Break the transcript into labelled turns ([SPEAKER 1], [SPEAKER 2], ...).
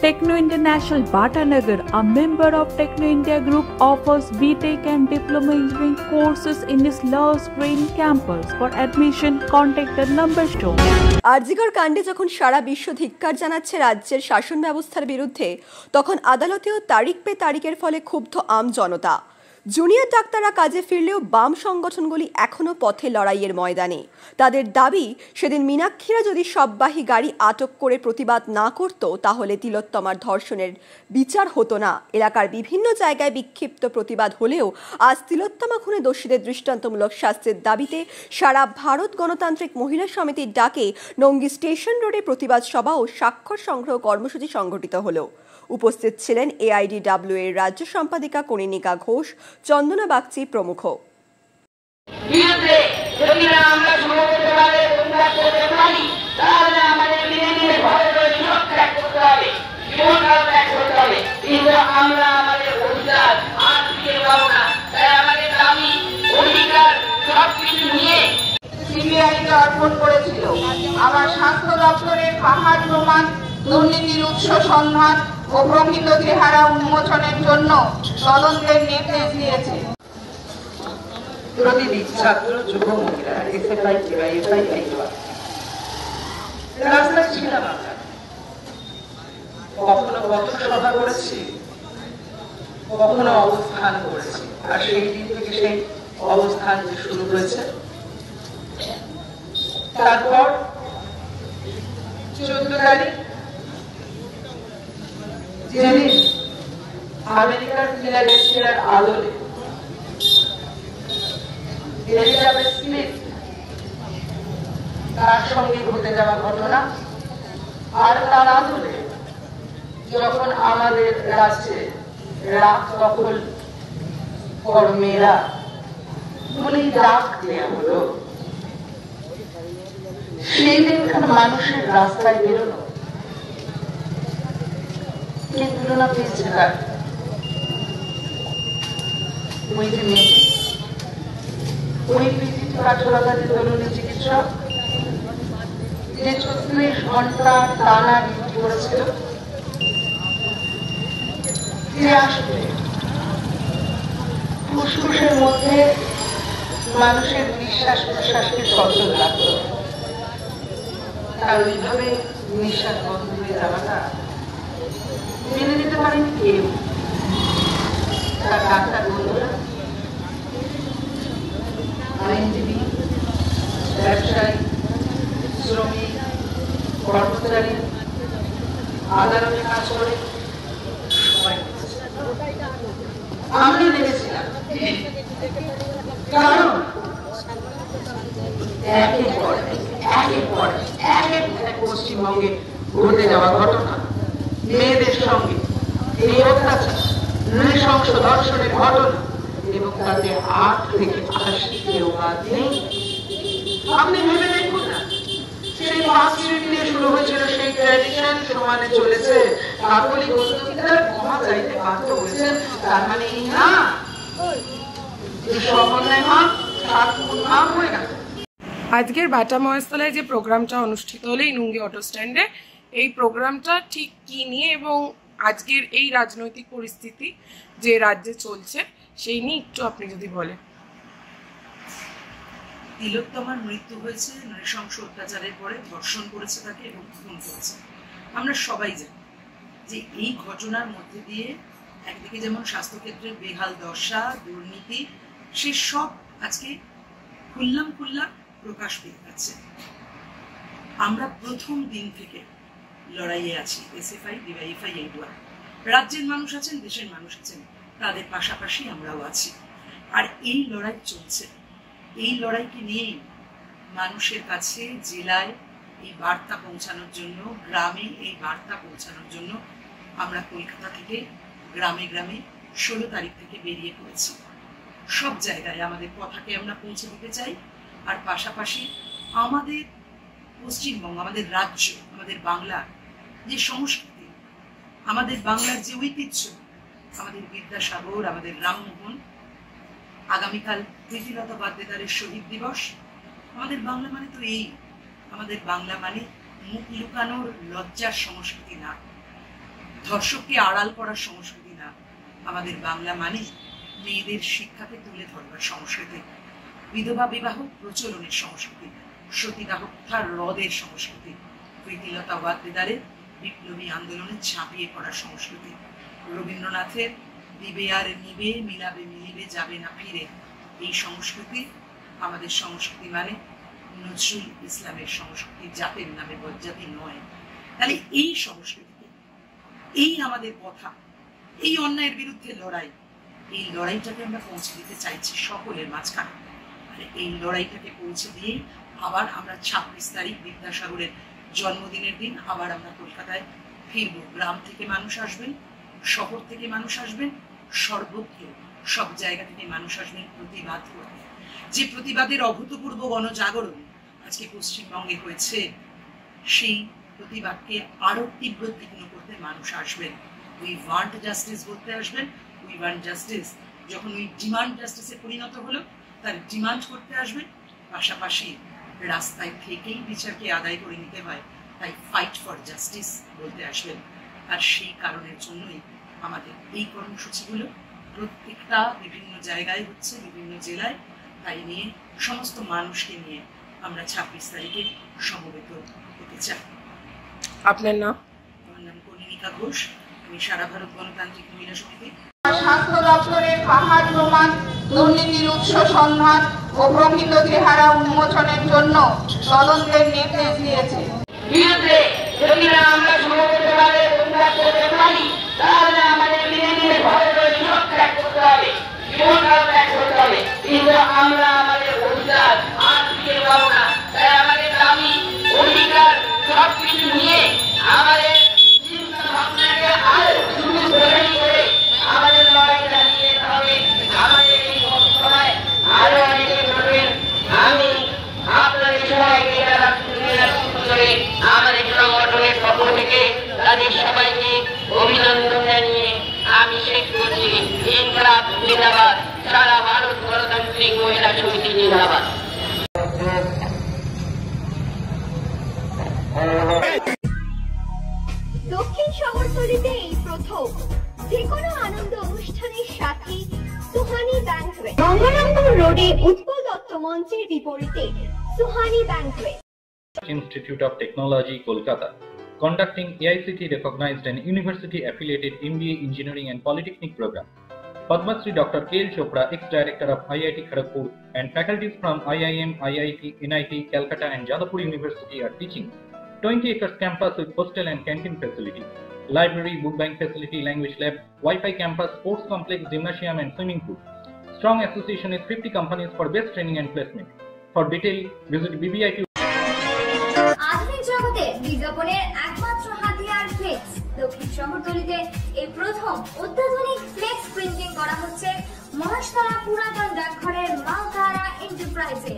[SPEAKER 1] Techno International Bhatanagar, a member of Techno India Group, offers BTech and Diploma Engineering courses in its Love Green campus. For admission, contact the number shown.
[SPEAKER 2] RG Kar কাণ্ডে যখন সারা বিশ্ব ধিক্কার জানাচ্ছে রাজ্যের শাসন ব্যবস্থার বিরুদ্ধে, তখন আদালতেও তারিখ পে তারিখের ফলে ক্ষুব্ধ আম জনতা। জুনিয়র ডাক্তাররা কাজে ফিরলেও বাম সংগঠনগুলি এখনও পথে লড়াইয়ের ময়দানে। তাদের দাবি, সেদিন মীনাক্ষীরা যদি শববাহী গাড়ি আটক করে প্রতিবাদ না করত, তাহলে তিলোত্তমার ধর্ষণের বিচার হতো না। এলাকার বিভিন্ন জায়গায় বিক্ষিপ্ত প্রতিবাদ হলেও আজ তিলোত্তমা খুনে দোষীদের দৃষ্টান্তমূলক শাস্তির দাবিতে সারা ভারত গণতান্ত্রিক মহিলা সমিতির ডাকে নঙ্গি স্টেশন রোডে প্রতিবাদ সভা ও স্বাক্ষর সংগ্রহ কর্মসূচি সংগঠিত হলো। উপস্থিত ছিলেন AIDW এর রাজ্য সম্পাদিকা কনিনিকা ঘোষ, চন্দনা বাগচি প্রমুখ।
[SPEAKER 3] আমার স্বাস্থ্য দপ্তরের পাহাড় প্রমাণ, দুর্নীতির উৎস সন্ধান ও প্রকৃত চেহারা উন্মোচনের জন্য তদন্তের নির্দেশ দিয়েছে।
[SPEAKER 4] প্রতিটি ছাত্র যুব মহিলা রাস্তায় ছিলাম আমরা, কখনো পথসভা করেছি, কখনো অবস্থান করেছি। আর সেই দিন থেকে সেই অবস্থান যে শুরু হয়েছে, তারপর 14 তারিখ যেদিন আমেরিকার ফিলাডেলফিয়ার আদলে এলিজাবেথ স্মিথ তার সঙ্গে ঘটে যাওয়া ঘটনা, আর তার আদলে যখন আমাদের রাজ্যে রাগ দখল কর্মীরা বলে ডাক দেওয়া হলো, সেই দিনকার মানুষের রাস্তায় বেরোনো কে তুলনা পেয়েছে তার? ওই যে মেয়ে, ওই কাঠোরাঘাতে তরুণী চিকিৎসক যে 36 ঘন্টা টানা ডিউটি করেছিল, যে আসলে ফুসফুসের মধ্যে মানুষের নিঃশ্বাস প্রশ্বাসকে সচল রাখত, তার ওইভাবে নিঃশ্বাস বন্ধ হয়ে যাওয়াটা মেনে নিতে পারেনি কেউ। তার ডাক্তার বন্ধুরা, আইনজীবী, ব্যবসায়ী, শ্রমিক, কর্মচারী, আদালতে কাজ করে সবাই আমি লেগেছিলাম, কারণ একের পর এক পশ্চিমবঙ্গে ঘটে যাওয়া ঘটনা, মেয়েদের সঙ্গে এই অত্যাচার, নৃশংস ধর্ষণের ঘটনা, এবং তাতে 8 থেকে 80 কেউ বাদ নেই। আপনি ভেবে দেখুন না, সেই 5 মিনিট দিয়ে শুরু হয়েছিল সেই ট্র্যাডিশন সমানে চলেছে, কাকলি বস্তুবিদ্যার ক্ষমা চাইতে বাধ্য হয়েছেন। তার মানে এই না যে সমন্বয় মাপ 7 গুণ মাপ হয়ে গেল।
[SPEAKER 5] আজকের বাটা মহেশতলায় যে প্রোগ্রামটা অনুষ্ঠিত হলো এই নুঙ্গি অটো স্ট্যান্ডে, এই প্রোগ্রামটা ঠিক কি নিয়ে এবং আজকের এই রাজনৈতিক পরিস্থিতি যে রাজ্যে চলছে সেই নিয়ে একটু আপনি যদি বলেন।
[SPEAKER 6] তিলোত্তমার মৃত্যু হয়েছে নৃশংস অত্যাচারের পরে, ধর্ষণ করেছে তাকে এবং খুন করেছে। আমরা সবাই জানি যে এই ঘটনার মধ্যে দিয়ে একদিকে যেমন স্বাস্থ্যক্ষেত্রের বেহাল দশা, দুর্নীতি, সে সব আজকে খুল্লাম প্রকাশ পেয়ে গেছে। আমরা প্রথম দিন থেকে লড়াইয়ে আছি, SFI, DYFI, AIDWA। রাজ্যের মানুষ আছেন, দেশের মানুষ আছেন, তাদের পাশাপাশি আমরাও আছি। আর এই লড়াই চলছে, এই লড়াইকে নিয়েই মানুষের কাছে, জেলায় এই বার্তা পৌঁছানোর জন্য, গ্রামে এই বার্তা পৌঁছানোর জন্য আমরা কলকাতা থেকে গ্রামে গ্রামে 16 তারিখ থেকে বেরিয়ে পড়েছি। সব জায়গায় আমাদের কথাকে আমরা পৌঁছে দিতে চাই। আর পাশাপাশি আমাদের পশ্চিমবঙ্গ, আমাদের রাজ্য, আমাদের বাংলা যে সংস্কৃতি, আমাদের বাংলার যে ঐতিহ্য, আমাদের বিদ্যাসাগর, আমাদের রামমোহন, আগামীকাল প্রীতিলতা বাদ্দেদারের শহীদ দিবস। আমাদের বাংলা মানে তো এই, আমাদের বাংলা মানে মুখ লুকানোর লজ্জার সংস্কৃতি না, ধর্ষককে আড়াল করার সংস্কৃতি না, আমাদের বাংলা মানে মেয়েদের শিক্ষাকে তুলে ধরবার সংস্কৃতি, বিধবা বিবাহ প্রচলনের সংস্কৃতি, সতীদাহ প্রথা রদের সংস্কৃতি, প্রীতিলতা ওয়াদ্দেদারের বিপ্লবী আন্দোলনে ঝাঁপিয়ে পড়ার সংস্কৃতি, রবীন্দ্রনাথের দিবে আর নিবে মিলাবে মিলিবে যাবে না ফিরে, এই সংস্কৃতি আমাদের সংস্কৃতি মানে নজরুল ইসলামের সংস্কৃতি, জাতের নামে বজ্জাতি নয়। তাহলে এই সংস্কৃতিকে, এই আমাদের কথা, এই অন্যায়ের বিরুদ্ধে লড়াই, এই লড়াইটাকে আমরা পৌঁছে দিতে চাইছি সকলের মাঝখানে। আর এই লড়াইটাকে পৌঁছে দিয়ে আবার আমরা 26 তারিখ বিদ্যাসাগরের জন্মদিনের দিন আবার আমরা কলকাতায় ফিরবো। গ্রাম থেকে মানুষ আসবেন, শহর থেকে মানুষ আসবেন, সর্বত্র সব জায়গা থেকে মানুষ আসবেন প্রতিবাদ করতে। যে প্রতিবাদের অভূতপূর্ব গণজাগরণ আজকে পশ্চিমবঙ্গে হয়েছে, সেই প্রতিবাদকে আরো তীব্র তীক্ষ্ণ করতে মানুষ আসবেন। উই ওয়ান্ট জাস্টিস বলতে আসবেন, উই ওয়ান্ট জাস্টিস যখন উই ডিমান্ড জাস্টিসে পরিণত হলো, তার ডিমান্ড করতে আসবেন, পাশাপাশি রাস্তায় থেকেই বিচারকে আদায় করে নিতে হয়, তাই ফাইট ফর জাস্টিস বলতে আসবেন। আর সেই কারণের জন্যই আমাদের এই কর্মসূচিগুলো প্রত্যেকটা বিভিন্ন জায়গায় হচ্ছে, বিভিন্ন জেলায়, তাই নিয়ে সমস্ত মানুষকে নিয়ে আমরা 26 তারিখে সমবেত হতে চাই।
[SPEAKER 5] আপনার নাম?
[SPEAKER 6] আমার নাম কনিনিকা ঘোষ, আমি সারা ভারত গণতান্ত্রিক মহিলা সমিতি।
[SPEAKER 3] স্বাস্থ্য দপ্তরের পাহাড় প্রমাণ, দুর্নীতির উৎস সন্ধান ও প্রকৃত চেহারা উন্মোচনের জন্য তদন্তের নির্দেশ দিয়েছে।
[SPEAKER 4] বিরুদ্ধে যদি না আমরা সমবেতভাবে প্রতিবাদ করতে পারি, তাহলে আমাদের ধীরে ধীরে ভয় করে জীবন ত্যাগ করতে হবে, জীবনকাল ত্যাগ করতে হবে। কিন্তু আমরা আমাদের অধিকার আর ফিরে পাবো না। তাই আমাদের দাবি অধিকার সবকিছু নিয়ে আমাদের চিন্তা ভাবনাকে আরো সুদৃঢ় করে আমাদের লড়াই চালিয়ে যেতে হবে। আমাদের এই সময় আরো অনেকে করবেন। আমি আপনাদের সবাইকে করে আমাদের সংগঠনের পক্ষ থেকে তাদের সবাইকে অভিনন্দন জানিয়ে আমি শেষ করছি। ইনকলাব জিন্দাবাদ, সারা ভারত গণতান্ত্রিক মহিলা সমিতি জিন্দাবাদ।
[SPEAKER 7] দক্ষিণ শহরতলিতে এই প্রথম যে কোনো আনন্দ অনুষ্ঠানের সাথে সুহানি ব্যাংকুয়েট, গঙ্গারামপুর রোডে উৎপল দত্ত মঞ্চের বিপরীতে Suhani banquet.
[SPEAKER 8] Institute of Technology, Kolkata, conducting AICT recognized and university affiliated MBA Engineering and Polytechnic program. Padma Shri Dr. K.L. Chopra, ex-director of IIT Kharagpur, and faculties from IIM, IIT, NIT, Calcutta and Jadavpur University are teaching. 20 acres campus with hostel and canteen facility, library, book bank facility, language lab, Wi-Fi campus, sports complex, gymnasium and swimming pool. Strong association with 50 companies for best training and placement. For detail, visit BBIT.
[SPEAKER 7] আধুনিক জগতে বিজ্ঞাপনের একমাত্র হাতিয়ার flakes. দক্ষিণ শহরতলিতে এই প্রথম অত্যাধুনিক flakes printing করা হচ্ছে মহাশতলা পুরাতন ডাকঘরের মা তারা এন্টারপ্রাইজে।